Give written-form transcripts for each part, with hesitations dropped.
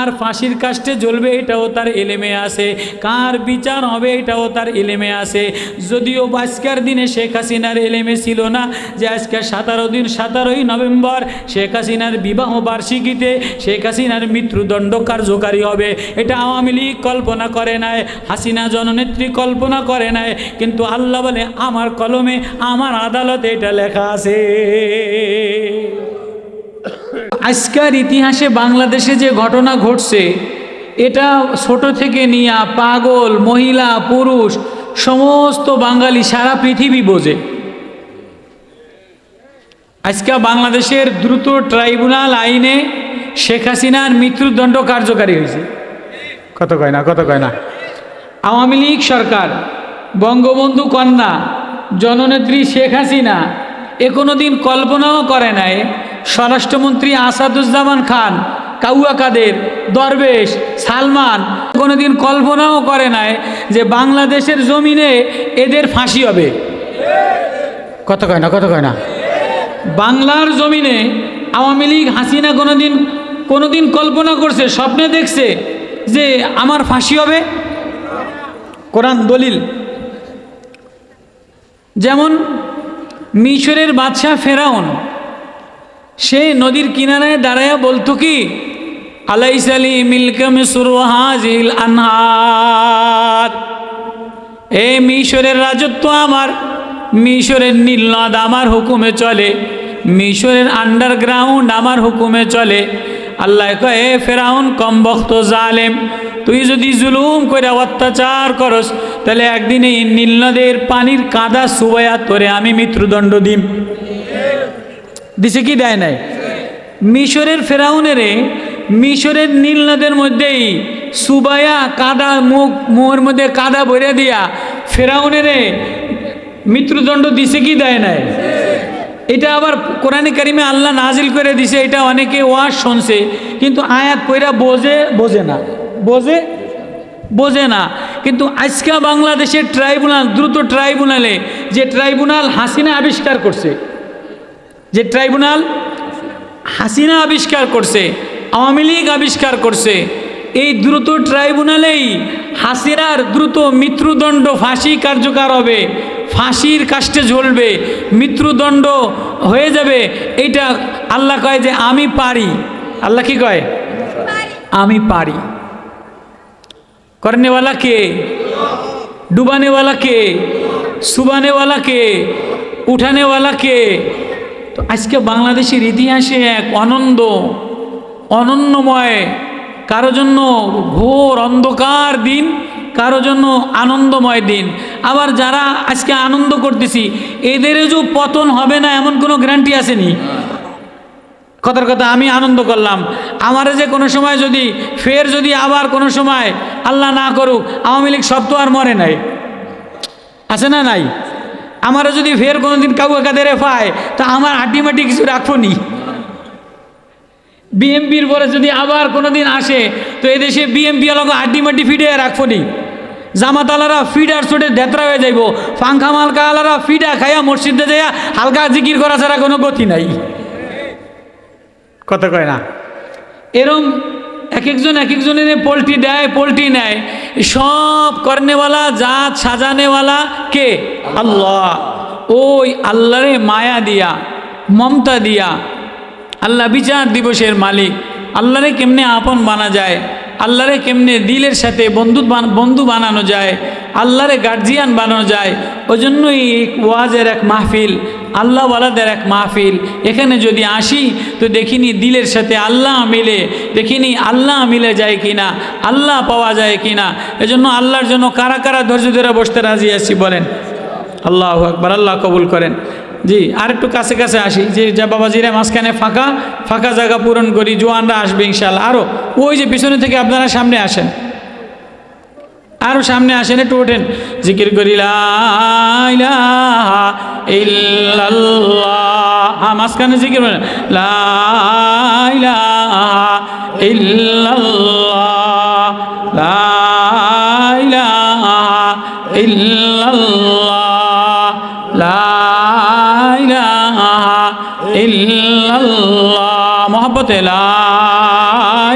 কার ফাঁসির কাস্টে জ্বলবে এটাও তার এলেমে আছে, কার বিচার হবে এটাও তার এলেমে আছে। যদিও আজকের দিনে শেখ হাসিনার এলেমে ছিল না যে আজকে 17ই নভেম্বর শেখ হাসিনার বিবাহ বার্ষিকীতে শেখ হাসিনার মৃত্যুদণ্ড কার্যকারী হবে। এটা আওয়ামী লীগ কল্পনা করে নাই, হাসিনা জননেত্রী কল্পনা করে নাই, কিন্তু আল্লাহ বলে আমার কলমে আমার আদালতে এটা লেখা আছে। আজকের ইতিহাসে বাংলাদেশে যে ঘটনা ঘটছে এটা ছোট থেকে নিয়ে পাগল মহিলা পুরুষ সমস্ত বাঙালি সারা পৃথিবী বোঝে। আজকে বাংলাদেশের দ্রুত ট্রাইব্যুনাল আইনে শেখ হাসিনার মৃত্যুদণ্ড কার্যকারী হয়েছে। কত কয় না আওয়ামী লীগ সরকার, বঙ্গবন্ধু কন্যা জননেত্রী শেখ হাসিনা এ কোনো দিন কল্পনাও করে নাই স্বরাষ্ট্রমন্ত্রী আসাদুজ্জামান খান, কাউয়া কাদের, দরবেশ, সালমান কোনো দিন কল্পনাও করে নাই যে বাংলাদেশের জমিনে এদের ফাঁসি হবে। কত কয় না বাংলার জমিনে আওয়ামী লীগ হাসিনা কোনো দিন কল্পনা করছে, স্বপ্নে দেখছে যে আমার ফাঁসি হবে? কোরআন দলিল। যেমন মিশরের বাদশাহ ফেরাউন, সে নদীর কিনারায় দাঁড়ায়া বলতো কি, আলাইসালি মিলকা মিসর ওয়া হাযিহিল আনহার, এ মিশরের রাজত্ব আমার, মিশরের নীল নদ আমার হুকুমে চলে, মিশরের আন্ডারগ্রাউন্ড আমার হুকুমে চলে। আল্লাহ কয়, এ ফেরাউন কমবখ্ত জালেম, তুই যদি জুলুম করে অত্যাচার করস তাহলে একদিন এই নীল নদের পানির কাদা সুবায়া তোরে আমি মৃত্যুদণ্ড দিম। দিছে কি দেয় নাই? মিশরের ফেরাউনেরে মিশরের নীল নদের মধ্যেই সুবায়া কাদা মুখের মধ্যে কাদা ভরে দিয়া ফেরাউনেরে মৃত্যুদণ্ড দিছে কি দেয় নাই? এটা আবার কোরআনে কারিমে আল্লাহ নাজিল করে দিছে। এটা অনেকে ওয়াজ শুনছে কিন্তু আয়াত পড়া বোঝে না। কিন্তু আজকে বাংলাদেশের ট্রাইব্যুনাল, দ্রুত ট্রাইব্যুনালে যে ট্রাইব্যুনাল হাসিনা আবিষ্কার করছে, আওয়ামী লীগ আবিষ্কার করছে, এই দ্রুত ট্রাইব্যুনালেই হাসিনার দ্রুত মৃত্যুদণ্ড ফাঁসি কার্যকর হবে, ফাঁসির কাস্টে ঝুলবে, মৃত্যুদণ্ড হয়ে যাবে। এইটা আল্লাহ কয় যে আমি পারি। আল্লাহ কি কয়? আমি পারি। করনেওয়ালা কে? ডুবানেওয়ালা কে? সুবানেওয়ালা কে? উঠানেওয়ালা কে? তো আজকে বাংলাদেশের ইতিহাসে এক অনন্যময়, কারো জন্য ঘোর অন্ধকার দিন, কারো জন্য আনন্দময় দিন। আবার যারা আজকে আনন্দ করতেছি এদেরও যে পতন হবে না এমন কোনো গ্যারান্টি আসেনি। কথার কথা, আমি আনন্দ করলাম, আমার যে কোনো সময় যদি আবার কোনো সময় আল্লাহ না করুক আওয়ামী লীগ সব তো আর মরে নাই, আছে না নাই? আমারও যদি ফের কোনোদিন কাউকে কাদেরে পায় তা আমার হাড্ডিমাটি কিছু রাখবো নি। বিএমপির পরে যদি আবার কোনোদিন আসে তো এদেশে বিএমপি আলাদা হাড্ডিমাটি ফিডে রাখবো নি। জামাত আলারা ফিডার ছোটে দেতরা হয়ে যাইব, পাঙ্খা মালকা আলারা ফিডা খাইয়া মসজিদে যাইয়া হালকা জিকির করা ছাড়া কোনো গতি নাই। কথা কয় না? এরম এক একজনের পোল্ট্রি দেয়, পোল্ট্রি নেয়। সব করনেওয়ালা, জাত সাজানেওয়ালা কে? আল্লাহ। ওই আল্লাহরে মায়া দিয়া, মমতা দিয়া, আল্লাহ বিচার দিবসের মালিক, আল্লাহরে কেমনে আপন বানা যায়, আল্লাহরে কেমনে দিলের সাথে বন্ধু বানানো যায়, আল্লাহরে গার্জিয়ান বানানো যায়। ওই জন্যই ওয়াজের এক মাহফিল, আল্লাহওয়ালাদের এক মাহফিল। এখানে যদি আসি তো দেখিনি দিলের সাথে আল্লাহ মিলে, দেখিনি আল্লাহ মিলে যায় কিনা, আল্লাহ পাওয়া যায় কিনা। এজন্য আল্লাহর জন্য কারা কারা ধৈর্য ধরে বসতে রাজি আছি বলেন? আল্লাহু আকবার। আল্লাহ কবুল করেন। জি, আর একটু কাছে আসি, যে যা বাবাজিরা মাঝখানে ফাঁকা জায়গা পূরণ করি, জোয়ানরা আসবে ইনশাআল্লাহ। আরও ওই যে পিছনে থেকে আপনারা সামনে আসেন, আরও সামনে আসেন, একটু ওঠেন, জিকির করি লা ইলাহা ইল্লাল্লাহ। হ্যাঁ, মাঝখানে জিকির করেন লা ইলাহা ইল্লাল্লাহ, লা ইলাহা ইল্লাল্লাহ, লা ইলাহা ইল্লাল্লাহ। মহব্বতে লা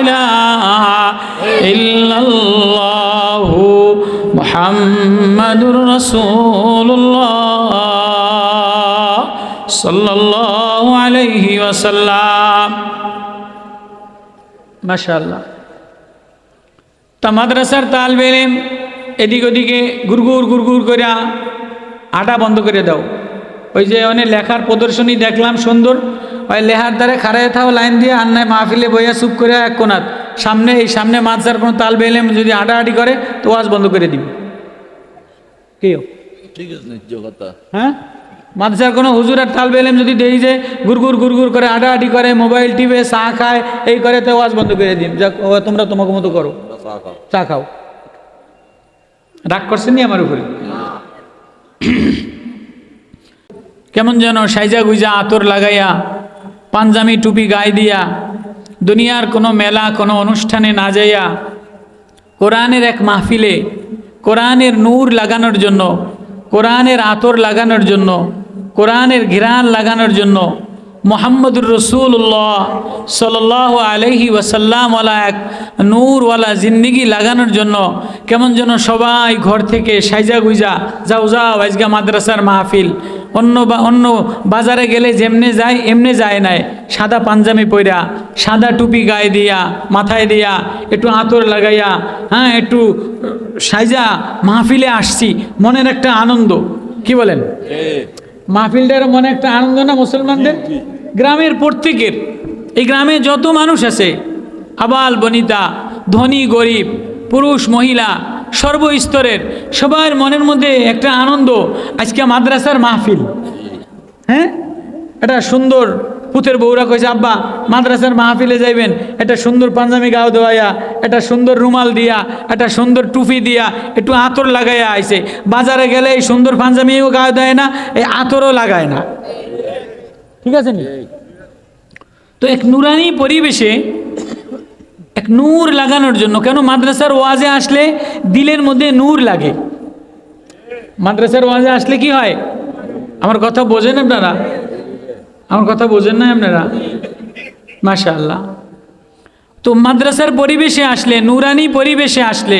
ইলাহা মুহাম্মাদুর রাসূলুল্লাহ সাল্লাল্লাহু আলাইহি ওয়াসাল্লাম। মাশাআল্লাহ। তা মাদ্রাসার তালবে ইলম এদিক ওদিকে গুড়গুড় গুড়গুড় করে আটা বন্ধ করে দাও। ওই যে অনেক লেখার প্রদর্শনী দেখলাম সুন্দর, ওই লেখার দ্বারে খাড়ায় থাও লাইন দিয়ে, আর নাই মাহফিলে বইয়া চুপ করে এক কোনাত সামনে এই সামনে মাদ্রাসার কোনো তালবে ইলম যদি আটাআটি করে তো ওয়াজ বন্ধ করে দিবি। কি ঠিক আছে কথা? হ্যাঁ, মাদ্রাসার কোনো হুজুর আর তালবে ইলম যদি দেই যে গুড়গুড় গুড়গুড় করে আটাআটি করে, মোবাইল টিপে, চা খায়, এই করে, তো ওয়াজ বন্ধ করে দিন। যাক, তোমরা তোমাকে মতো করো, চা খাও। রাগ করছেন নি আমার উপরে? কেমন যেন সাইজা গুইজা আতর লাগাইয়া পাঞ্জামি টুপি গায়ে দিয়া দুনিয়ার কোনো মেলা কোনো অনুষ্ঠানে না যাইয়া কোরআনের এক মাহফিলে কোরআনের নূর লাগানোর জন্য, কোরআনের আতর লাগানোর জন্য, কোরআনের ঘিরান লাগানোর জন্য মুহাম্মদুর রাসূলুল্লাহ সাল্লাল্লাহু আলাইহি ওয়াসাল্লাম ওয়ালা এক নূরওয়ালা জিন্দেগি লাগানোর জন্য কেমন যেন সবাই ঘর থেকে সাইজা গুইজা যাও যাও আজকে মাদ্রাসার মাহফিল। অন্য বাজারে গেলে যেমনে যায় এমনে যায় নাই, সাদা পাঞ্জামি পইরা সাদা টুপি গায়ে দিয়া মাথায় দিয়া একটু আতর লাগাইয়া, হ্যাঁ, একটু সাইজা মাহফিলে আসছি, মনের একটা আনন্দ। কি বলেন? মাহফিলটার মনে একটা আনন্দ না মুসলমানদের? গ্রামের প্রত্যেকের, এই গ্রামে যত মানুষ আছে, আবাল বনিতা, ধনী গরিব, পুরুষ মহিলা, সর্বস্তরের সবার মনের মধ্যে একটা আনন্দ, আজকে মাদ্রাসার মাহফিল। হ্যাঁ, এটা সুন্দর পুতের বউরা কইছে আব্বা মাদ্রাসার মাহফিলে যাইবেন, এটা সুন্দর পাঞ্জামি গাও দেওয়াইয়া, এটা সুন্দর রুমাল দিয়া, এটা সুন্দর টুপি দিয়া, একটু আতর লাগাইয়া আইছে। বাজারে গেলে এই সুন্দর পাঞ্জামিও গাও দেয় না, এই আতরও লাগায় না। ঠিক আছে নি? তো এক নুরানি পরিবেশে এক নূর লাগানোর জন্য, কেন মাদ্রাসার ওয়াজে আসলে দিলের মধ্যে নূর লাগে। মাদ্রাসার ওয়াজে আসলে কি হয়? আমার কথা বোঝেন আপনারা? আমার কথা বোঝেন না আপনারা? মাশাআল্লাহ। তো মাদ্রাসার পরিবেশে আসলে, নুরানি পরিবেশে আসলে,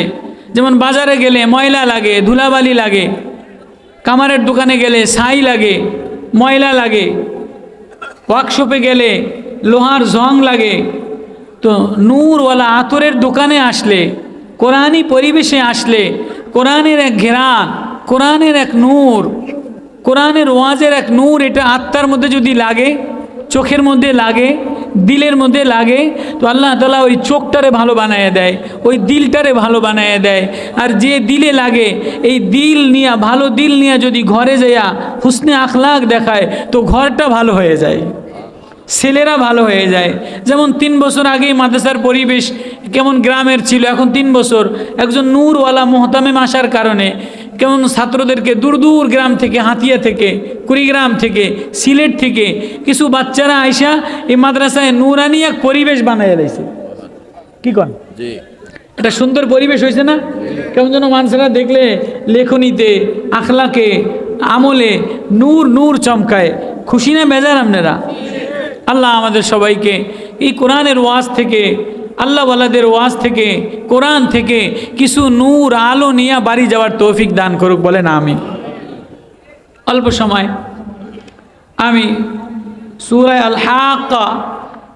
যেমন বাজারে গেলে ময়লা লাগে, ধুলাবালি লাগে, কামারের দোকানে গেলে ছাই লাগে, ময়লা লাগে, ওয়ার্কশপে গেলে লোহার জং লাগে, তো নূরওয়ালা আতরের দোকানে আসলে, কোরআনি পরিবেশে আসলে, কোরআনের এক ঘেরান, কোরআনের এক নূর, কোরআনের ওয়াজের এক নূর, এটা আত্মার মধ্যে যদি লাগে, চোখের মধ্যে লাগে, দিলের মধ্যে লাগে, তো আল্লাহ তাআলা ওই চোখটারে ভালো বানায় দেয়, ওই দিলটারে ভালো বানায় দেয়। আর যে দিলে লাগে, এই দিল নিয়া, ভালো দিল নিয়া যদি ঘরে যাইয়া হুসনে আখলাক দেখায়, তো ঘরটা ভালো হয়ে যায়, ছেলেরা ভালো হয়ে যায়। যেমন 3 বছর আগেই মাদ্রাসার পরিবেশ কেমন গ্রামের ছিল, এখন 3 বছর একজন নূরওয়ালা মুহতামিম আসার কারণে কেমন ছাত্রদেরকে দূর দূর গ্রাম থেকে, হাতিয়া থেকে, কুড়িগ্রাম থেকে, সিলেট থেকে কিছু বাচ্চারা আইসা এই মাদ্রাসায় নূরানি এক পরিবেশ বানাইয়া দিয়েছে। কি কন? এটা সুন্দর পরিবেশ হয়েছে না? কেমন যেন মানুষেরা দেখলে লেখনীতে, আখলাকে, আমলে নূর নূর চমকায়। খুশি না বেজার আপনারা? আল্লাহ আমাদের সবাইকে এই কোরআনের ওয়াজ থেকে, আল্লাহওয়ালাদের ওয়াজ থেকে, কোরআন থেকে কিছু নূর আলো নিয়ে বাড়ি যাওয়ার তৌফিক দান করুক, বলেন আমিন। অল্প সময় আমি সূরা আল হাক্কা,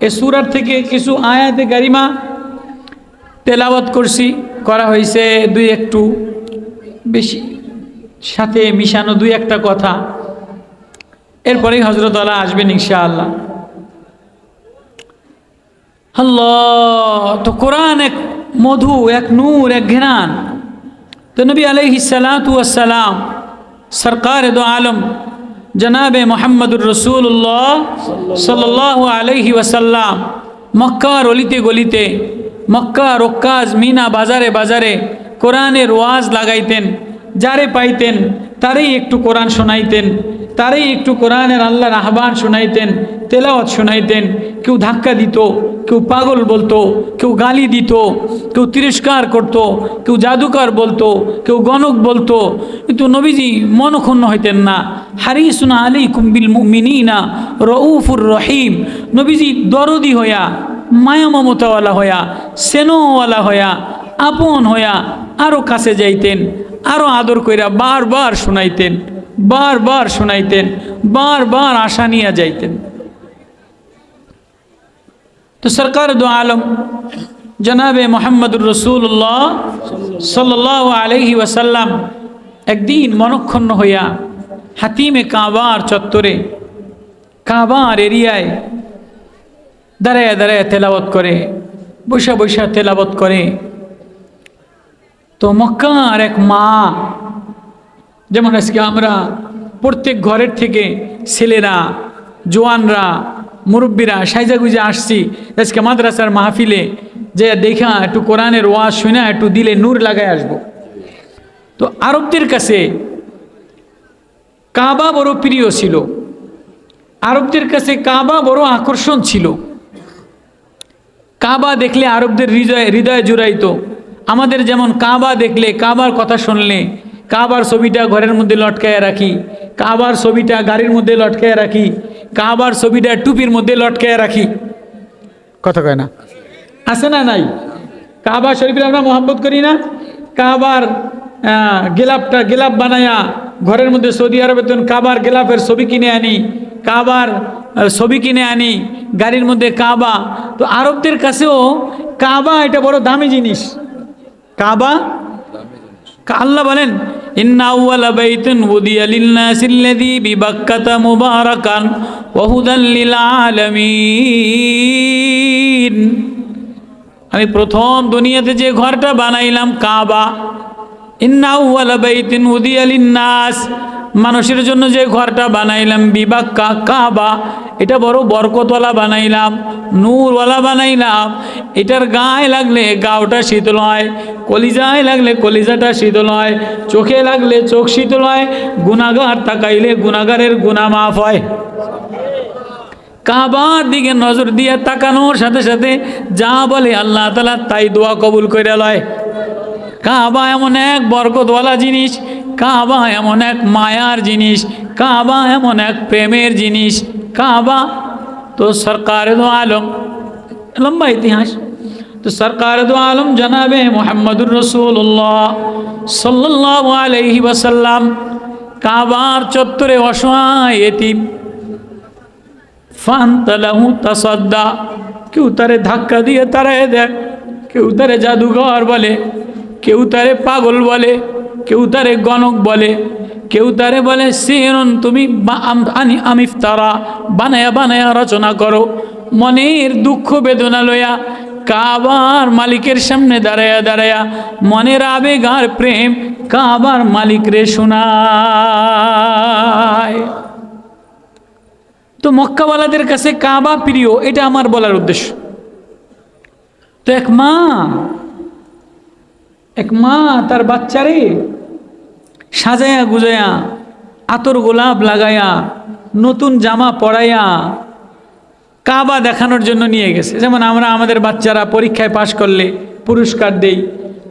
এই সূরার থেকে কিছু আয়াতে কারিমা তেলাওয়াত করা হয়েছে, দুই একটু বেশি সাথে মিশানো দুই একটা কথা, এরপরেই হযরত আলা আসবেন ইনশাআল্লাহ। আল্লাহ, তো কোরআন এক মধু, এক নূর, এক ঘ্রাণ। তো নবী আলাইহিস সালাতু ওয়াস সালাম সরকার দো আলম জনাবে মুহাম্মদুর রাসূলুল্লাহ সাল্লাল্লাহু আলাইহি ওয়াসাল্লাম মক্কার অলিতে গলিতে, মক্কা রক্কাজ মিনা বাজারে বাজারে কোরআনের ওয়াজ লাগাইতেন। যারে পাইতেন তারই একটু কোরআন শোনাইতেন, তারই একটু কোরআনের আল্লাহর আহ্বান শোনাইতেন, তেলাওয়াত শোনাইতেন। কেউ ধাক্কা দিত, কেউ পাগল বলতো, কেউ গালি দিত, কেউ তিরস্কার করত, কেউ জাদুকর বলতো, কেউ গণক বলতো, কিন্তু নবীজি মনক্ষুণ্ণ হইতেন না। হারিসুন আলাইকুম বিল মুমিনিনা রউফুর রহিম। নবীজি দরদি হইয়া, মায়া মমতাওয়ালা হইয়া, স্নেহওয়ালা হইয়া, আপন হইয়া আরও কাছে যাইতেন, আরও আদর কইরা বারবার শোনাইতেন, বারবার শোনাইতেন, বারবার আশা নিয়ে যাইতেন। তো সরকার দো আলম জনাবে মোহাম্মদুর রসুল্লাহ সাল্লাল্লাহু আলাইহি ওয়াসাল্লাম একদিন মনক্ষুণ্ণ হইয়া হাতিমে কাবার চত্বরে, কাবার এরিয়ায় দাঁড়ায় দাঁড়ায় তেলাওয়াত করে, বৈশা বৈশা তেলাওয়াত করে। তো মক্কার এক মা, যেমন আজকে আমরা প্রত্যেক ঘরের থেকে ছেলেরা, জোয়ানরা, মুরব্বীরা সাইজা গুজে আসছি আজকে মাদ্রাসার মাহফিলে, যে দেখা একটু কোরআনের ওয়াজ শুনে একটু দিলে নূর লাগায় আসবো। তো আরবদের কাছে কাবা বড় প্রিয় ছিল, আরবদের কাছে কাবা বড় আকর্ষণ ছিল। কাবা দেখলে আরবদের হৃদয়ে জুড়াইতো। আমাদের যেমন কাবা দেখলে, কাবার কথা শুনলে কাবার ছবিটা ঘরের মধ্যে লটকায় রাখি, কাবার ছবিটা গাড়ির মধ্যে লটকায় রাখি, কাবার ছবিটা টুপির মধ্যে লটকায় রাখি, কথা কয় না? আছে না নাই? কাবা শরীফের আমরা মোহাম্মত করি না? কাবার গেলাপ বানায়া ঘরের মধ্যে, সৌদি আরবে তো কাবার গেলাপের ছবি কিনে আনি, কাবার ছবি কিনে আনি গাড়ির মধ্যে কাবা। তো আরবদের কাছেও কাবা এটা বড় দামি জিনিস। কাবা, আল্লাহ বলেন ইন্না আউওয়ালা বাইতিন উদিয়া লিন-নাসিল্লাযী বিবাক্কাতা মুবারাকান ওয়া হুদাল লিল আলামিন। আমি প্রথম দুনিয়াতে যে ঘরটা বানাইলাম কাবা, ইন্না আউওয়ালা বাইতিন উদিয়া লিন-নাস, মানুষের জন্য যে ঘরটা বানাইলাম, বিবাক্কা কাবা, এটা বড় বরকতওয়ালা বানাইলাম, নূরওয়ালা বানাইলাম। এটার গায়ে লাগলে গাওটা শীতল হয়, কলিজায় লাগলে কলিজাটা শীতল হয়, চোখে লাগলে চোখ শীতল হয়, গুনাহগার তাকাইলে গুনাহগারের গুনাহ মাফ হয়। কাবার দিকে নজর দিয়ে তাকানোর সাথে সাথে যা বলে আল্লাহ তাআলা তাই দোয়া কবুল করে লয়। কাবা এমন এক বরকতওয়ালা জিনিস, কাবা এমন এক মায়ার জিনিস, কাবা এমন এক প্রেমের জিনিস। কাবা তো সরকার দো আলম, লম্বা ইতিহাস। তো সরকার দো আলম জনাবে মোহাম্মদুর রসুল্লাহ সাল্লাল্লাহু আলাইহি ওয়াসাল্লাম কাবার চত্বরে অসহায় এতিম, ফান্তালাহু তাসাদ্দা, কেউ তারে ধাক্কা দিয়ে তারায় দেয়, কেউ তারে জাদুঘর বলে, কেউ তারে পাগল বলে, কেউ তারে গণক বলে, কেউ তারে বলে সিহরুন, তুমি আমিফতারা বানায়া বানায়া রচনা করো। মনের দুঃখ বেদনা লইয়া কাবার মালিকের সামনে দাঁড়ায়া দাঁড়ায়া মনের আবেগ আর প্রেম কাবার মালিক রে শোনায়। তো মক্কাওয়ালাদের কাছে কাবা প্রিয়, এটা আমার বলার উদ্দেশ্য। তো এক মা তার বাচ্চারে সাজায়া গুজায়া, আতর গোলাপ লাগায়া, নতুন জামা পরাইয়া কাবা দেখানোর জন্য নিয়ে গেছে। যেমন আমরা আমাদের বাচ্চারা পরীক্ষায় পাশ করলে পুরস্কার দেই,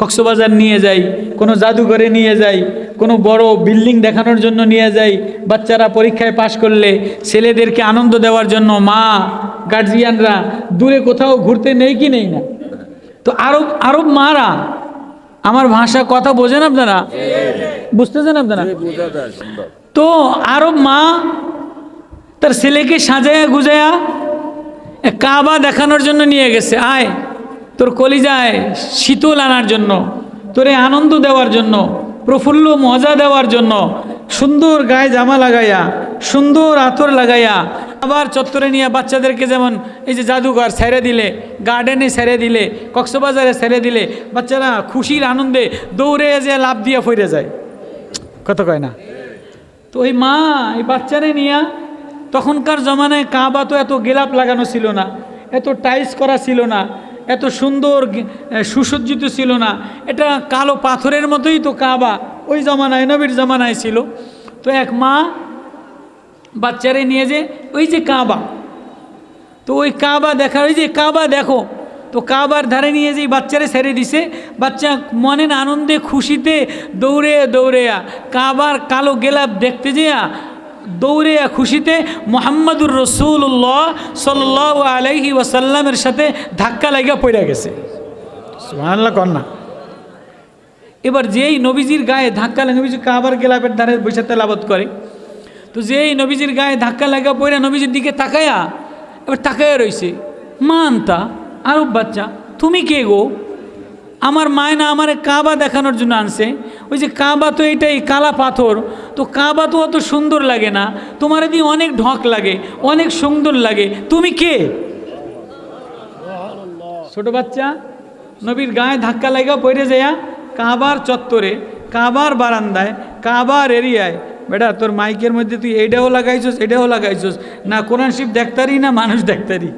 কক্সবাজার নিয়ে যাই, কোনো জাদুঘরে নিয়ে যাই, কোনো বড় বিল্ডিং দেখানোর জন্য নিয়ে যাই। বাচ্চারা পরীক্ষায় পাশ করলে ছেলেদেরকে আনন্দ দেওয়ার জন্য মা গার্জিয়ানরা দূরে কোথাও ঘুরতে নেই কি নেই না? তো আরব মারা, আমার ভাষা কথা বোঝেন আপনারা? বুঝতেছেন আপনারা? তো আরব মা তার ছেলেকে সাজায়া গুজায়া কাবা দেখানোর জন্য নিয়ে গেছে। আয়, তোর কলিজায় শীতল আনার জন্য, তোরে আনন্দ দেওয়ার জন্য, প্রফুল্ল মজা দেওয়ার জন্য সুন্দর গায়ে জামা লাগাইয়া, সুন্দর আতর লাগাইয়া আবার চত্বরে নিয়ে বাচ্চাদেরকে, যেমন এই যে জাদুঘর ছেড়ে দিলে, গার্ডেনে ছেড়ে দিলে, কক্সবাজারে ছেড়ে দিলে বাচ্চারা খুশির আনন্দে দৌড়ে যে লাফ দিয়ে ফিরে যায়, কথা কয় না? তো ওই মা এই বাচ্চারে নিয়ে, তখনকার জমানায় কাবা তো এত গেলাপ লাগানো ছিল না, এত টাইলস করা ছিল না, এত সুন্দর সুসজ্জিত ছিল না, এটা কালো পাথরের মতোই তো কাবা ওই জমানায়, নবীর জমানায় ছিল। তো এক মা বাচ্চারে নিয়ে যে ওই যে কাবা, তো ওই কাবা দেখা, ওই যে কাবা দেখো, তো কাবার ধারে নিয়ে যে বাচ্চারে ছেড়ে দিছে। বাচ্চা মনের আনন্দে খুশিতে দৌড়ে দৌড়ে কাবার কালো গেলাপ দেখতে যেয়া দৌড়ে খুশিতে মুহাম্মদুর রাসূলুল্লাহ সাল্লাল্লাহু আলাইহি ওয়াসাল্লামের সাথে ধাক্কা লাগা পড়ে গেছে। সুবহানাল্লাহ কন্যা। এবার যেই নবীজির গায়ে ধাক্কা লাগে, নবীজি কাবার গেলাপের ধারে বসে তেলাওয়াত করে, তো যেই নবীজির গায়ে ধাক্কা লাগা পড়ে নবীজির দিকে তাকায়া, এবার তাকায়া রইছে। মা আনতা, আরব বাচ্চা, তুমি কে গো? আমার মায় না আমার কাবা দেখানোর জন্য আনছে। ওই যে কাবা তো এটাই কালা পাথর, তো কাবা তো অত সুন্দর লাগে না, তোমার দিয়ে অনেক ঢক লাগে, অনেক সুন্দর লাগে, তুমি কে? ছোট বাচ্চা নবীর গায়ে ধাক্কা লাগা পড়ে যায়া কাবার চত্বরে, কাবার বারান্দায়, কাবার এরিয়ায়, বেটা তোর মাইকের মধ্যে তুই এটাও লাগাইছস এটাও লাগাইছস, না কোরআন শরীফ দেখতারি না মানুষ দেখতারি।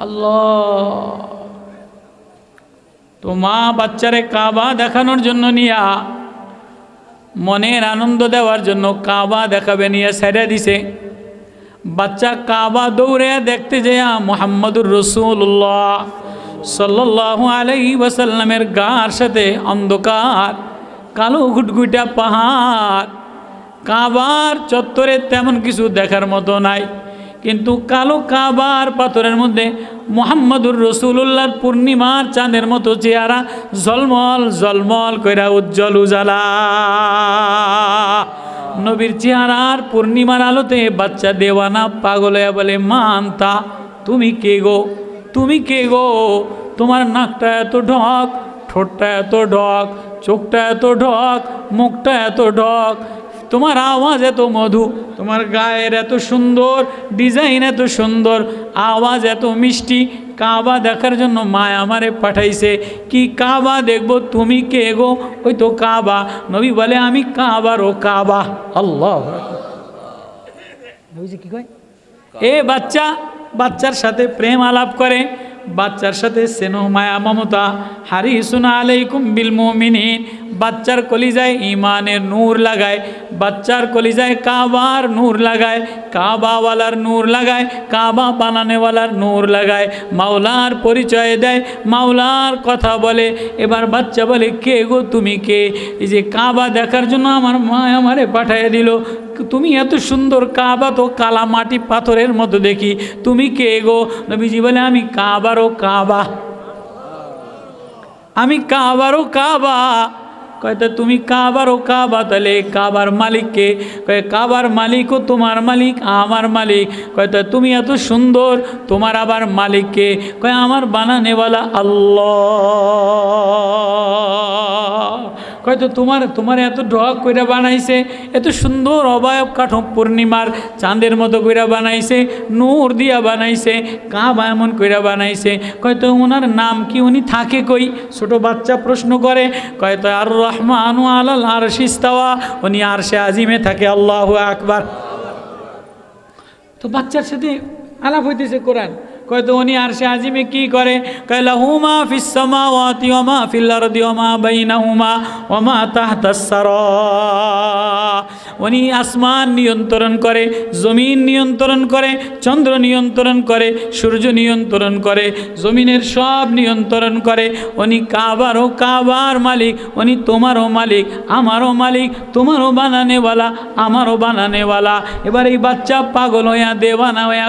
আল্লাহ, তো মা বাচ্চারে কাবা দেখানোর জন্য নিয়া, মনের আনন্দ দেওয়ার জন্য কাবা দেখাবে নিয়ে ছেড়ে দিছে। বাচ্চা কাবা দৌড়ে দেখতে যায় মুহাম্মদুর রাসূলুল্লাহ সাল্লাল্লাহু আলাইহি ওয়াসাল্লামের গার সাথে অন্ধকার কালো ঘুটঘুটা পাহাড়। কাবার চত্বরে তেমন কিছু দেখার মতো নাই, কিন্তু কালো কাবার পাথরের মধ্যে মুহাম্মদুর রাসূলুল্লাহর পূর্ণিমার চাঁদের মতো চেহারা ঝলমল ঝলমল কইরা উজ্জ্বল উজালা। নবীর চেহারার পূর্ণিমার আলোতে বাচ্চা দেওয়ানা পাগল হয়ে বলে, মা আনতা, তুমি কে গো? তুমি কে গো? তোমার নাকটা এত ঢক, ঠোঁটটা এত ঢক, চোখটা এত ঢক, মুখটা এত ঢক, তোমার আওয়াজ এত মধু, তোমার গায়ের এত সুন্দর ডিজাইন, এত সুন্দর আওয়াজ, এত মিষ্টি। কাবা দেখার জন্য মায় আমারে পাঠাইছে। কি কাবা দেখবো? তুমি কে গো? ওই তো কাবা। নবী বলে, আমি কাবার ও কাবা। আল্লাহ, কি কয়? এ বাচ্চা বাচ্চার সাথে প্রেম আলাপ করে, বাচ্চার সাথে স্নেহ মায়া মমতা, হারিসুন আলাইকুম বিল মুমিনিন। বাচ্চার কলিজায় ইমানের নূর লাগায়, বাচ্চার কলিজায় কাবার নূর লাগায়, কাবাওয়ালার নূর লাগায়, কাবা বানানেওয়ালার নূর লাগায়, মাওলার পরিচয় দেয়, মাওলার কথা বলে। এবার বাচ্চা বলে, কে গো তুমি কে? এই যে কাবা দেখার জন্য আমার মা আমারে পাঠিয়ে দিল, তুমি এত সুন্দর, কাবা তো কালা মাটি পাথরের মতো দেখি, তুমি কে গো? নবীজি বলে, আমি কাবারও কাবা, আমি কাবারও কাবা। কয়তো তুমি কাবারও কাবা, তাহলে কাবার মালিককে? কয় কাবার মালিকও তোমার মালিক, আমার মালিক। কয়তো তুমি এত সুন্দর, তোমার আবার মালিককে? কয় আমার বানানেওয়ালা আল্লাহ। হয়তো তোমার এত ঢক কইরা বানাইছে, এত সুন্দর অবয়ব কাঠো পূর্ণিমার চাঁদের মতো কইরা বানাইছে, নূর দিয়া বানাইছে, কাবা এমন কইরা বানাইছে। কয়তো ওনার নাম কি? উনি থাকে কই? ছোট বাচ্চা প্রশ্ন করে। কয়তো আর রহমানু আলাল আরশি ইস্তাওয়া, উনি আরশে আজিমে থাকে। আল্লাহু আকবার। তো বাচ্চার সাথে আলাপ হইতেছে কোরআন। কয়তো উনি আরশে আজিমে কি করে? কয় লাহু মা ফিস সামাওয়াতি ওয়া মা ফিল আরদি ওয়া মা বাইনাহুমা ওয়া মা তাহতাস সারা। উনি আসমান নিয়ন্ত্রণ করে, জমিন নিয়ন্ত্রণ করে, চন্দ্র নিয়ন্ত্রণ করে, সূর্য নিয়ন্ত্রণ করে, জমিনের সব নিয়ন্ত্রণ করে। উনি কাবারও কাবার মালিক, উনি তোমারও মালিক, আমারও মালিক, তোমারও বানানেওয়ালা, আমারও বানানেওয়ালা। এবার এই বাচ্চা পাগল হইয়া দেওয়ানা হইয়া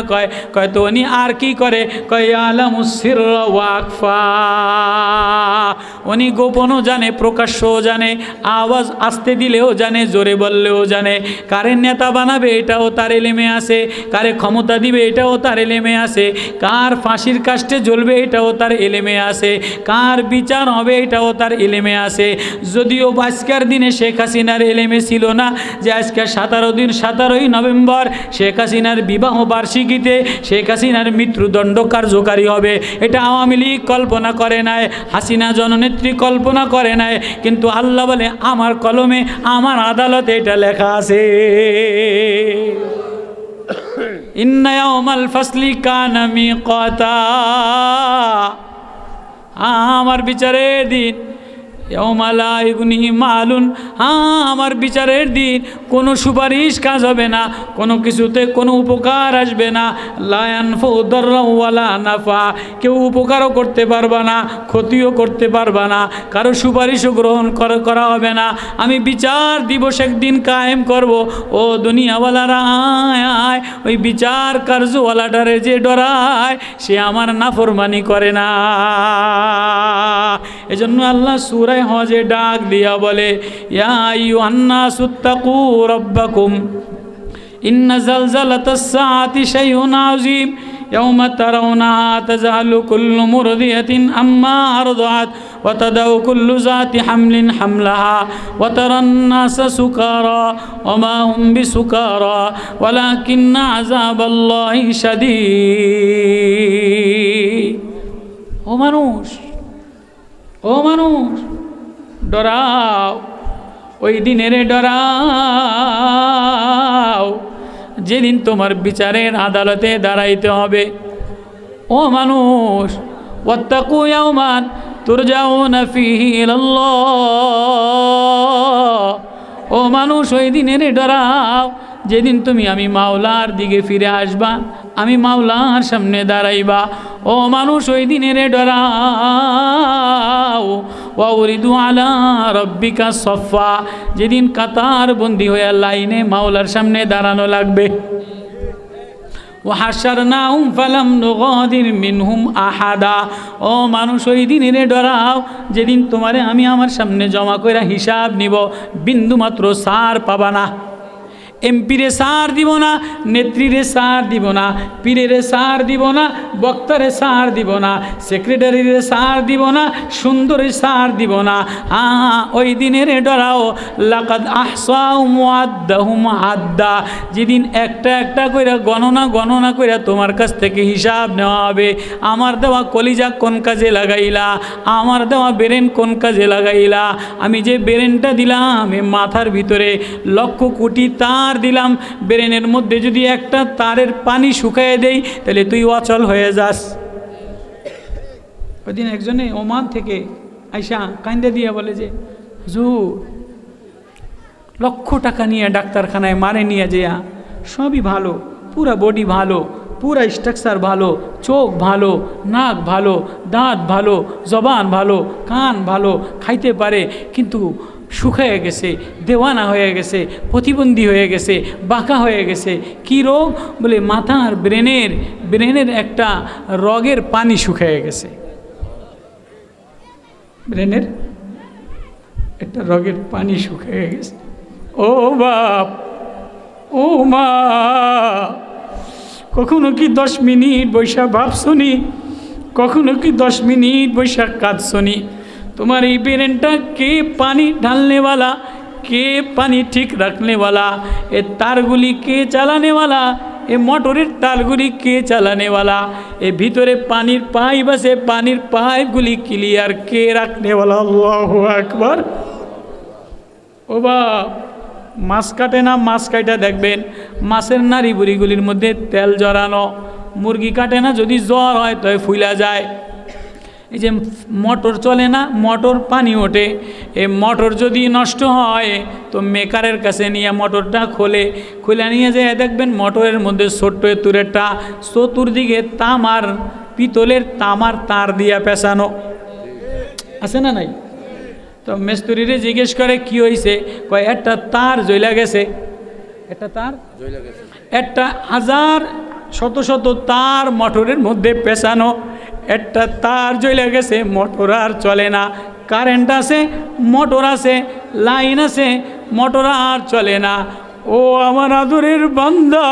কয় তো উনি আর কি করে? কয় ইয়ালামুস সিররা ওয়া আখফা। উনি গোপনও জানে, প্রকাশ্যও জানে, আওয়াজ আসতে দিলেও জানে, জোরে বললেও জানে। কারে নেতা বানাবে এটাও তার এলেমে আছে, কারে ক্ষমতা দিবে এটাও তার এলেমে আছে, কার ফাঁসির কাস্টে জ্বলবে এটাও তার এলেমে আছে, কার বিচার হবে এটাও তার এলেমে আছে। যদিও আজকের দিনে শেখ হাসিনার এলেমে ছিল না যে আজকে 17ই নভেম্বর শেখ হাসিনার বিবাহ বার্ষিকীতে শেখ হাসিনার মৃত্যুদণ্ড কার্যকারী হবে, এটা আওয়ামী লীগ কল্পনা করে নাই, হাসিনা জননেত্রী কল্পনা করে নাই, কিন্তু আল্লাহ বলে আমার কলমে, আমার আদালতে এটা লেখা আছে। ইন্না ইয়াউমাল ফাসলি কানা মিকাতা। আমার বিচারের দিন ইয়াউমা লা ইগনি মালুন, হ্যাঁ আমার বিচারের দিন কোনো সুপারিশ কাজ হবে না, কোনো কিছুতে কোনো উপকার আসবে না। লা ইয়ানফাউ দাররা ওয়ালা নাফা, কেউ উপকারও করতে পারবা না, ক্ষতিও করতে পারবা না, কারো সুপারিশও গ্রহণ করা হবে না। আমি বিচার দিবস একদিন কায়েম করব। ও দুনিয়াওয়ালারা আয় আয়, ওই বিচার কার্যওয়ালাটারে যে ডরায় সে আমার নাফরমানি করে না। এজন্য আল্লাহ সূরা হজে ডাক দিয়া বলে, ইয়া আইয়ুহান নাসুত্তাকু রাব্বাকুম ইন্না জালজালাতাস সাআতি শাইউন আযীম ইয়াউমা তারাউনাহা তাযহালু কুল্লু মুরদিয়াতিন আম্মা আরদাত ওয়া তাদাউ কুল্লু যাতি হামলিন হামলাহা ওয়া তারান নাসা সুকারা ওয়া মা হুম বিসুকারা ওয়ালাকিন্না আযাবাল্লাহি শাদীদ। ও মানুষ, ও মানুষ, ডরাও, ওই দিনের ডরাও যেদিন তোমার বিচারের আদালতে দাঁড়াইতে হবে। ও মানুষ, ওয়াত্তাকু ইয়াওমান তুরজাউনা ফীহি ইলাল্লাহ। ও মানুষ, ওই দিনের ডরাও যেদিন তুমি আমি মাওলার দিকে ফিরে আসবা, আমি মাওলার সামনে দাঁড়াইবা। ও মানুষ, ওই দিনের ডরাও। ওয়াউরিদু আলা রব্বিকা সফা, যেদিন কাতার বন্দি হয়ে লাইনে মাওলার সামনে দাঁড়ানো লাগবে। ওয়াহাশারনাহুম ফালাম নুগাদির মিনহুম আহাদা। ও মানুষ, ওই দিনের ডরাও যেদিন তোমারে আমি আমার সামনে জমা কইরা হিসাব নিব, বিন্দুমাত্র সার পাবা না। এমপিরে সার দিব না, নেত্রীরে সার দিব না, পীরেরে সার দিব না, বক্তারে সার দিব না, সেক্রেটারিরে সার দিব না, সুন্দরী সার দিব না। ওই দিনের ডরাও। লাকাদ আহসাহুম ওয়া আদ্দাহুম আদ্দা, যেদিন একটা একটা কইরা গণনা কইরা তোমার কাছ থেকে হিসাব নেওয়া হবে। আমার দেওয়া কলিজা কোন কাজে লাগাইলা, আমার দেওয়া ব্রেন কোন কাজে লাগাইলা। আমি যে ব্রেনটা দিলাম এ মাথার ভিতরে লক্ষ কোটি তার দিলাম, ব্রেনের মধ্যে যদি একটা তারের পানি শুকায় দেই তাহলে তুই অচল হয়ে যাস। ওইদিন একজনে ওমান থেকে আইসা কান্দে দিয়া বলে যে, হুজুর লক্ষ টাকা নিয়ে ডাক্তারখানায় মারে নিয়ে যেয়া সবই ভালো, পুরা বডি ভালো, পুরা স্ট্রাকচার ভালো, চোখ ভালো, নাক ভালো, দাঁত ভালো, জবান ভালো, কান ভালো, খাইতে পারে, কিন্তু শুকিয়ে গেছে, দেওয়ানা হয়ে গেছে, প্রতিবন্ধী হয়ে গেছে, বাঁকা হয়ে গেছে। কি রোগ? বলে মাথার ব্রেনের একটা রগের পানি শুকিয়ে গেছে। ব্রেনের একটা রগের পানি শুকিয়ে গেছে। ও বাপ, ও মা, কখনো কি 10 মিনিট বৈশা ভাব শুনি, কখনো কি 10 মিনিট বৈশা কাজ শুনি? তোমার এই ব্রেনটা কে পানি ঢালনেওয়ালা, কে পানি ঠিক রাখনেওয়ালা, এ তারগুলি কে চালানেওয়ালা, এ মোটরের তারগুলি কে চালানেওয়ালা, এ ভিতরে পানির পাইপ আছে, পানির পাইপগুলি ক্লিয়ার কে রাখনেওয়ালা? আল্লাহু আকবার। ও বাপ, মাছ কাটে না, মাছ কাটা দেখবেন মাছের নাড়ি বুড়িগুলির মধ্যে তেল জড়ানো। মুরগি কাটে না, যদি জ্বর হয় তো ফুইলা যায়। এই যে মোটর চলে না, মোটর পানি ওঠে, এই মোটর যদি নষ্ট হয় তো মেকারের কাছে নিয়ে মোটরটা খুলে নিয়ে যায়, দেখবেন মোটরের মধ্যে ছোট্ট তুরেরটা চতুর্দিকে তামার, পিতলের তামার তার দিয়া পেঁচানো আছে না নাই? তো মিস্ত্রিরে জিজ্ঞেস করে কি হয়েছে, কয় একটা তার জ্বলা গেছে। একটা তার জ্বলা গেছে, একটা হাজার শত শত তার মোটরের মধ্যে পেঁচানো, একটা তার জ্বলে গেছে, মোটর আর চলে না। কারেন্ট আছে, মোটর আছে, লাইন আছে, মোটর আর চলে না। ও আমার আদরের বান্দা,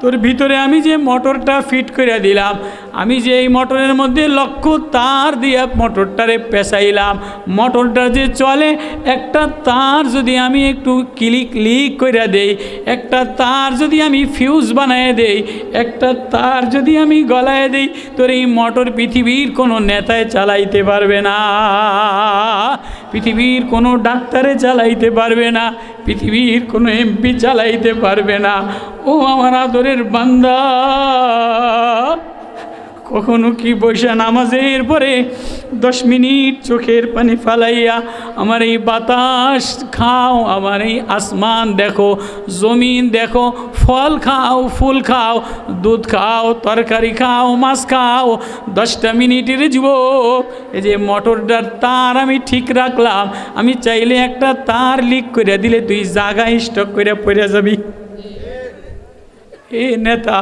তোর ভিতরে আমি যে মোটরটা ফিট করে দিলাম, আমি যে এই মোটরের মধ্যে লক্ষ তার দিয়ে মোটরটারে পেঁচাইলাম, মোটরটা যে চলে, একটা তার যদি আমি একটু ক্লিক করে দেই, একটা তার যদি আমি ফিউজ বানায় দেই, একটা তার যদি আমি গলায় দেই, তোর এই মোটর পৃথিবীর কোনো নেতায় চালাইতে পারবে না, পৃথিবীর কোনো ডাক্তারে চালাইতে পারবে না, পৃথিবীর কোনো এমপি চালাইতে পারবে না। ও আমার আদরের বান্দা, কখনো কি বৈশা নামাজের পরে 10 মিনিট চোখের পানি ফালাইয়া আমার এই বাতাস খাও, আমার এই আসমান দেখো, জমিন দেখো, ফল খাও, ফুল খাও, দুধ খাও, তরকারি খাও, মাছ খাও। 10টা মিনিটের যুবক, এই যে মোটরটার তার আমি ঠিক রাখলাম, আমি চাইলে একটা তার লিক করে দিলে তুই জায়গায় স্টক করে পড়ে যাবি। এ নেতা,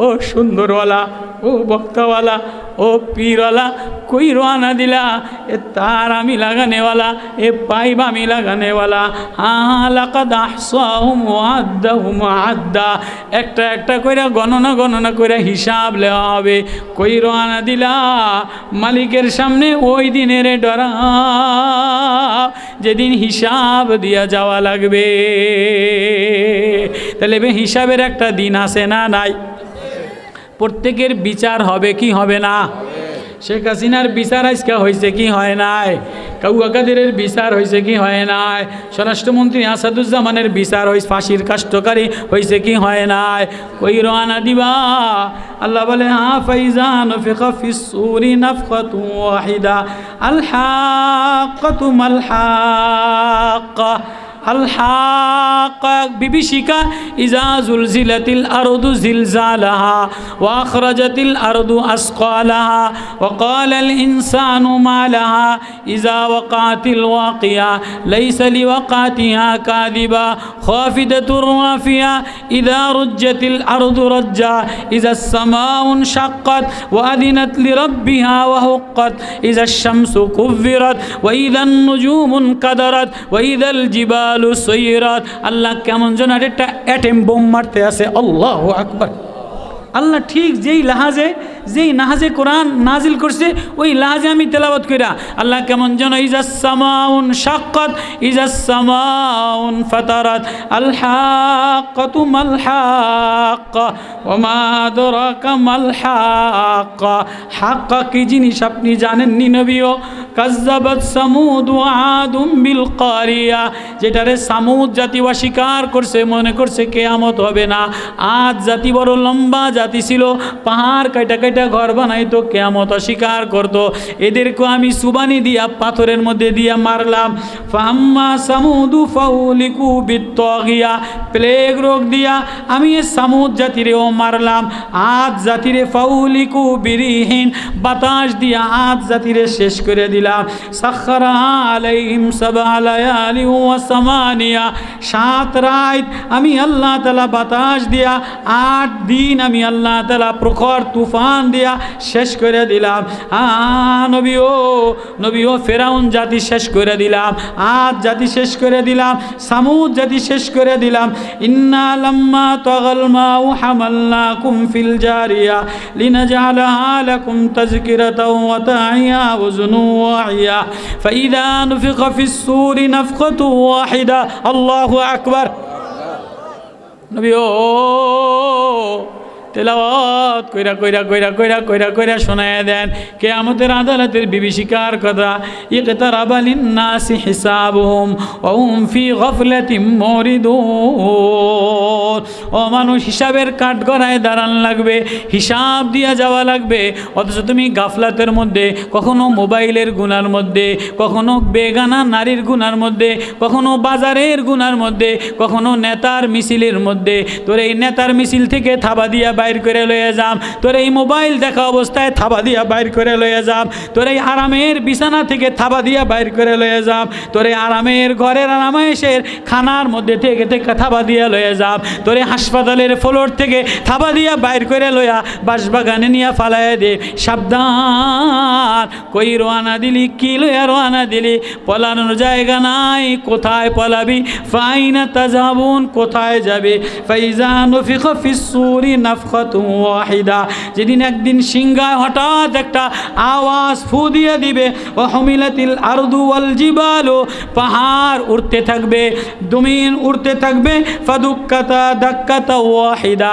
ও সুন্দরওয়ালা, ও বক্তাওয়ালা, ও পীরওয়ালা, কই রওনা দিলা? এ তার আমি লাগানেওয়ালা, এ পাইপ আমি লাগানেওয়ালা। হ্যাঁ, লাকাদ আহসাহুম ওয়া আদ্দাহুম আদ্দা, একটা একটা কইরা গণনা কইরা হিসাব লেওয়া হবে। কই রওনা দিলা? মালিকের সামনে ওই দিনের ডরা, যেদিন হিসাব দিয়া যাওয়া লাগবে। তাহলে হিসাবের একটা দিন আছে না নাই? প্রত্যেকের বিচার হবে কি হবে না? শেখ হাসিনার বিচার আজকে হয়েছে কি হয় নাই? কাউয়া কাদেরের বিচার হয়েছে কি হয় নাই? স্বরাষ্ট্রমন্ত্রী আসাদুজ্জামানের বিচার হয়েছে, ফাঁসির কাষ্টকারী হয়েছে কি হয় নাই? কই রওনা দিবা? আল্লাহ বলে হ্যাঁ, ফাইজা নুফিখা ফিস সূরি নাফখাতুন ওয়াহিদা আল হাক্কাতু মাল হাক্কা আল হাক্কা বিবিশিকা ইজা জুলজিলাতিল আরদু জিলজালাহা ওয়া আখরাজাতিল আরদু আসকালাহা ওয়া ক্বালাল ইনসানু মা লাহা ইজা ওয়াকাতিল ওয়াকিয়া লাইসা লিওয়াকাতিহা কাযিবা খাফিদাতুর রাফিয়া ইজা রুজ্জাতিল আরদু রাজ্জা ইজা আসসামাউ শাক্কাত ওয়া আযিনাত লিরাব্বিহা ওয়া হুক্কাত ইজা আশ-শামসু কুব্বিরাত ওয়া ইযা আন-নুজুমু কাদারাত ওয়া ইযাল জিবাল সৈরাত। আল্লাহ কেমন যেন একটা অ্যাটম বোম মারতে আছে। আল্লাহু আকবার। আল্লাহ ঠিক যেই নাহাজে কোরআন নাজিল করছে ওই লাহাজে আমি তেলাওয়াত কইরা আল্লাহ কেমন যেন ইজাস সামাউন শাক্কাত ইজাস সামাউন ফাতারাত আল হাক্কাতু মাল হাক্কা ওয়া মা আদরাকা মাল হাক্কা। হাক্কা কি জিনিস আপনি জানেননি নবীও? কাজ্জাবাত সামুদ ওয়া আদুম বিল কারিয়া, যেটারে সামুদ জাতি অস্বীকার করছে, মনে করছে কিয়ামত হবে না। আদ জাতি বড় লম্বা জাতি ছিল, পাহাড় কাইটা কাইটা ঘর বানাইতো, কিয়ামত অস্বীকার করতো। এদেরকে আমি সুবানি দিয়া পাথরের মধ্যে দিয়া মারলাম। ফাম্মা সামুদু ফাউলিকু বিত্তাগিয়া, প্লেগ রোগ দিয়া আমি এ সামুদ জাতিরেও মারলাম। আদ জাতিরে ফাউলিকু বিরিহিন, বাতাস দিয়া আদ জাতিরে শেষ করে দিলাম। সাখারা আলাইহিম সাবআ লায়ালি ওয়া সামানিয়া, 7 রাত আমি আল্লাহ তাআলা বাতাস দিয়া, 8 দিন আমি আল্লাহ তাআলা প্রখর তুফান দিয়া শেষ করে দিলাম। নবীও ফেরাউন জাতি শেষ করে দিলাম, আদ জাতি শেষ করে দিলাম, সামুদ জাতি শেষ করে দিলাম। ইন্না লাম্মা তাগাল মাউ হামালনাকুম ফিল জারিয়া লিনাজআলাহা লাকুম তাযকিরাতাও ওয়া তা'ইয়া ওয়াজনু ওয়াইয়া ফাইযা নুফিখা ফিস সূরি নাফখাতু ওয়াহিদা। আল্লাহু আকবার। নবীও তেলাওয়াত কইরা কইরা কইরা কইরা কইরা কইরা শোনায় দেন কিয়ামতের আদালতের বিভীষিকার কথা। ইকতারাবা লিন-নাসি হিসাবুহুম ওয়া হুম ফি গাফলাতিন মুরিদুন। ও মানুষ, হিসাবের কাঠগড়ায় দাঁড়ান লাগবে, হিসাব দিয়া যাওয়া লাগবে, অথচ তুমি গাফলাতের মধ্যে, কখনো মোবাইলের গুনার মধ্যে, কখনো বেগানা নারীর গুনার মধ্যে, কখনো বাজারের গুনার মধ্যে, কখনো নেতার মিছিলের মধ্যে। তোর এই নেতার মিছিল থেকে থাবা দিয়া বাইর করে লয়ে যাম, তোর এই মোবাইল দেখা অবস্থায় থাবা দিয়া বাইর করে লয়ে যাম, তোর এই আরামের বিছানা থেকে থাবা দিয়া বাইর করে লয়ে যাম, তোর এই আরামের ঘরের আরামায়েশের খানার মধ্যে থেকে থেকে থাবা দিয়া লয়ে যাম, তোর এই হাসপাতালের ফ্লোর থেকে থাবা দিয়া বাইর করে লইয়া বাঁশবাগানে নিয়ে ফালাইয়া দে। সাবধান, কই রওনা দিলি, কি লইয়া রওনা দিলি? পলানোর জায়গা নাই, কোথায় পলাবি? ফাইনা তাযাবুন, কোথায় যাবে? ফাইজা নুফিখা ফিস সূরি নাফখাতুন ওয়াহিদা, যেদিন একদিন সিংহায় হঠাৎ একটা আওয়াজ ফু দিয়ে দিবে। ওয়া হুমিলাতিল আরদু ওয়াল জিবালু, পাহাড় উড়তে থাকবে, জমিন উড়তে থাকবে। ফাদুক্কাতা দাক্কাতা ওয়াহিদা,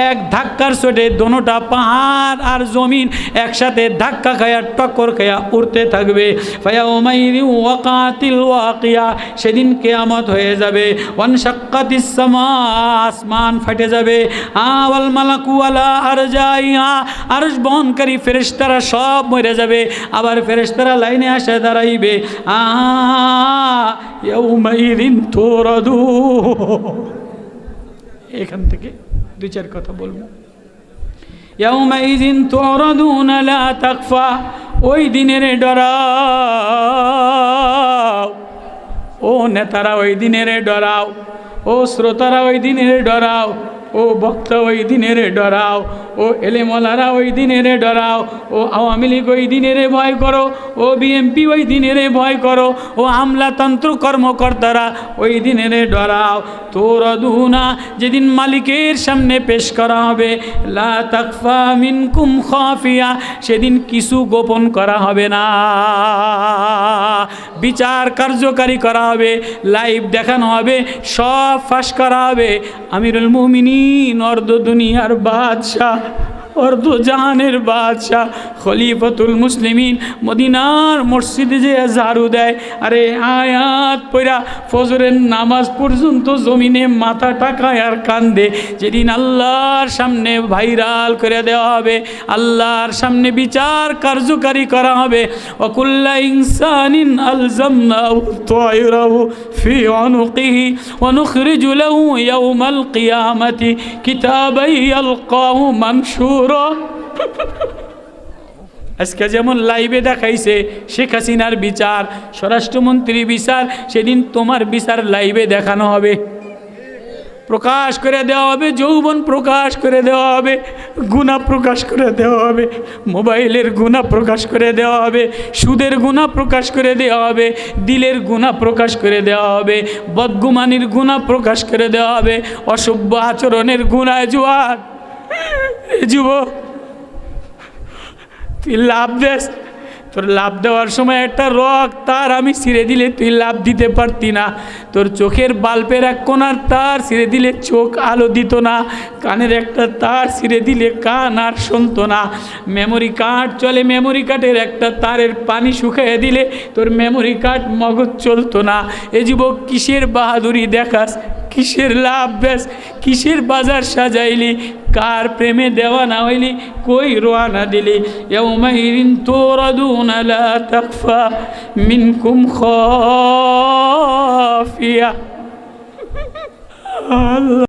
এক ধাক্কার চোটে দোনোটা পাহাড় আর জমিন একসাথে ধাক্কা খায়া টক্কর খায়া উড়তে থাকবে। ফায়াউমাইযি ওয়াকাতিল ওয়াকিয়া, সেদিন কিয়ামত হয়ে যাবে। ওয়ানশাক্কাতিস সামা, আসমান ফেটে যাবে। আওয়াল মালাক মালাকু আলা আরজাইহা, আরশ বহনকারী ফেরেশতারা সব মরে যাবে। আবার ফেরেশতারা লাইনে আসে দাঁড়াইবে, ইয়াউমাইযিন তুরাদুন। এখান থেকে দুই চার কথা বলবো। ইয়াউমাইযিন তুরাদুন লা তাখফা, ওই দিনের ডরাও ও নেতারা, ওই দিনের ডরাও ও শ্রোতারা, ওই দিনের ডরাও ও বক্তা, ওই দিনের ডরাও ও এলেমলারা, ওই দিনের ডরাও ও আওয়ামী লীগ, ওই দিনের ভয় করো ও বিএমপি, ওই দিনের ভয় করো ও আমলাতন্ত্র কর্মকর্তারা, ওই দিনের ডরাও। তুরাদুনা, যেদিন মালিকের সামনে পেশ করা হবে, লা তাখফা মিনকুম খাফিয়া, সেদিন কিছু গোপন করা হবে না, বিচার কার্যকারী করা হবে, লাইভ দেখানো হবে, সব ফাঁস করা হবে। আমিরুল মুমিনিন, অর্ধ দুনিয়ার বাদশাহ, অর্ধ জাহানের বাদশাহ, খলিফাতুল মুসলিমিন, মদিনার মসজিদে যে ঝাড়ু দেয়, আরে আয়াত পড়া ফজরের নামাজ পর্যন্ত জমিনে মাথা টাকায় আর কান্দে, যেদিন আল্লাহর সামনে ভাইরাল করে দেওয়া হবে, আল্লাহর সামনে বিচার কার্যকারী করা হবে। ওয়াকুল্লা ইনসানিন আলজামনাহু তায়রাহু ফি উনুকিহি ওয়া নুখরিজু লাহু ইয়াওমাল কিয়ামাতি কিতাবান ইয়ালকাহু মানশুরা। আজকে যেমন লাইভে দেখাইছে শেখ হাসিনার বিচার, স্বরাষ্ট্রমন্ত্রী বিচার, সেদিন তোমার বিচার লাইভে দেখানো হবে, প্রকাশ করে দেওয়া হবে, যৌবন প্রকাশ করে দেওয়া হবে, গুনাহ প্রকাশ করে দেওয়া হবে, মোবাইলের গুনাহ প্রকাশ করে দেওয়া হবে, সুদের গুনাহ প্রকাশ করে দেওয়া হবে, দিলের গুনাহ প্রকাশ করে দেওয়া হবে, বদগুমানির গুনাহ প্রকাশ করে দেওয়া হবে, অসভ্য আচরণের গুনাহ। জোয়ার যুবক, তুই লাভ দেস, তোর লাভ দেওয়ার সময় একটা রক তার আমি ছিঁড়ে দিলে তুই লাভ দিতে পারতি না, তোর চোখের বাল্বের এক কোনার তার ছিঁড়ে দিলে চোখ আলো দিত না, কানের একটা তার ছিঁড়ে দিলে কান আর শুনতো না, মেমোরি কার্ড চলে, মেমোরি কার্ডের একটা তারের পানি শুকিয়ে দিলে তোর মেমোরি কার্ড মগজ চলতো না। এ যুবক, কিসের বাহাদুরি দেখাস, কিসের লাভ বেশ, কিসের বাজার সাজাইলি, কার প্রেমে দেওয়ানা হইলি, কই রোয়ানা দিলি। ইয়াউমাইযিন তুরাদুনা লা তাখফা মিনকুম খাফিয়া।